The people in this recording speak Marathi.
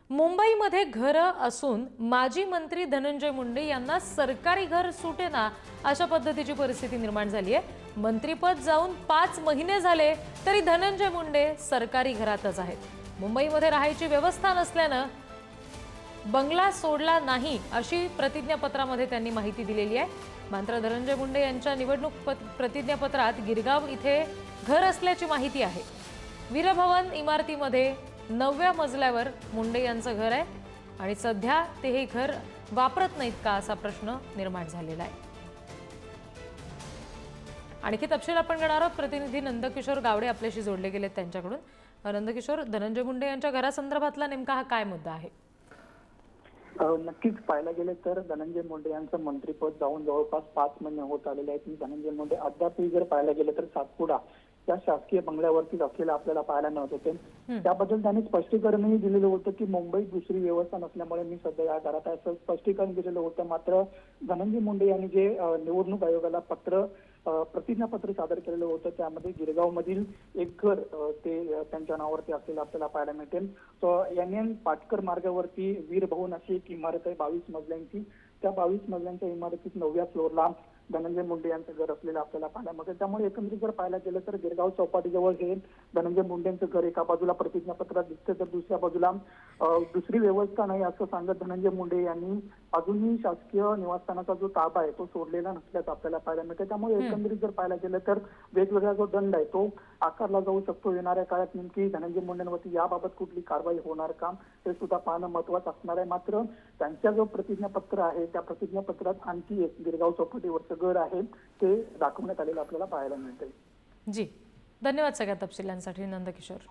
मुंबईमध्ये घरं असून माजी मंत्री धनंजय मुंडे यांना सरकारी घर सुटेना अशा पद्धतीची परिस्थिती निर्माण झाली आहे। मंत्रीपद जाऊन 5 महिने झाले तरी धनंजय मुंडे सरकारी घरातच आहेत। मुंबईमध्ये राहायची व्यवस्था नसल्याने बंगला सोडला नाही अशी प्रतिज्ञापत्रामध्ये त्यांनी माहिती दिलेली आहे। मात्र धनंजय मुंडे यांच्या निवडणूक प्रतिज्ञापत्रात गिरगाव इथे घर असल्याची माहिती आहे। वीरभवन इमारतीमध्ये 9व्या मजल्यावर मुंडे यांचं घर आहे आणि सध्या ते हे घर वापरत नाहीत का असा प्रश्न निर्माण झालेला आहे। आणखी तपशील आपण घेणार आहोत। प्रतिनिधी नंदकिशोर गावडे आपल्याशी जोडले गेलेत त्यांच्याकडून। नंदकिशोर, धनंजय मुंडे यांच्या घरासंदर्भातला नेमका हा काय मुद्दा आहे? नक्कीच पाहायला गेले तर धनंजय मुंडे यांचं मंत्रीपद जाऊन जवळपास 5 महिने होत आलेले आहेत। धनंजय मुंडे अद्यापही जर पाहायला गेलं तर सातपुडा त्या शासकीय बंगल्यावरतीच असलेलं आपल्याला पाहायला मिळत होते। त्याबद्दल त्यांनी स्पष्टीकरणही दिलेलं होतं की मुंबईत दुसरी व्यवस्था नसल्यामुळे मी सध्या या घरात आहे असं स्पष्टीकरण दिलेलं होतं। मात्र धनंजय मुंडे यांनी जे निवडणूक आयोगाला प्रतिज्ञापत्र सादर केलेलं होतं त्यामध्ये गिरगाव मधील एक घर ते त्यांच्या नावावरती असलेलं आपल्याला पाहायला मिळेल। NN पाटकर मार्गावरती वीरभवन अशी एक इमारत आहे 22 मजल्यांची। त्या 22 मजल्यांच्या इमारतीत 9व्या फ्लोअरला धनंजय मुंडे यांचं घर असलेलं आपल्याला पाहायला मिळेल। त्यामुळे एकंदरीत जर पाहायला गेलं तर गिरगाव चौपाटीजवळ हे धनंजय मुंडेंचं घर एका बाजूला प्रतिज्ञापत्रात दिसतं तर दुसऱ्या बाजूला दुसरी व्यवस्था नाही असं सांगत धनंजय मुंडे यांनी अजूनही शासकीय निवासस्थानाचा जो ताबा आहे तो सोडलेला नसल्याचं आपल्याला पाहायला मिळतं। त्यामुळे एकंदरीत जर पाहायला गेलं तर वेगवेगळा जो दंड आहे तो आकारला जाऊ शकतो। येणाऱ्या काळात नेमकी धनंजय मुंडेंवरती याबाबत कुठली कारवाई होणार का हे सुद्धा पाहणं महत्त्वाचं असणार आहे। मात्र त्यांच्या जो प्रतिज्ञापत्र आहे त्या प्रतिज्ञापत्रात आणखी एक गिरगाव चौपाटीवरचं घर आहे ते दाखवण्यात आलेलं आपल्याला पाहायला मिळतंय। जी, धन्यवाद सगळ्या तपशिलांसाठी नंदकिशोर।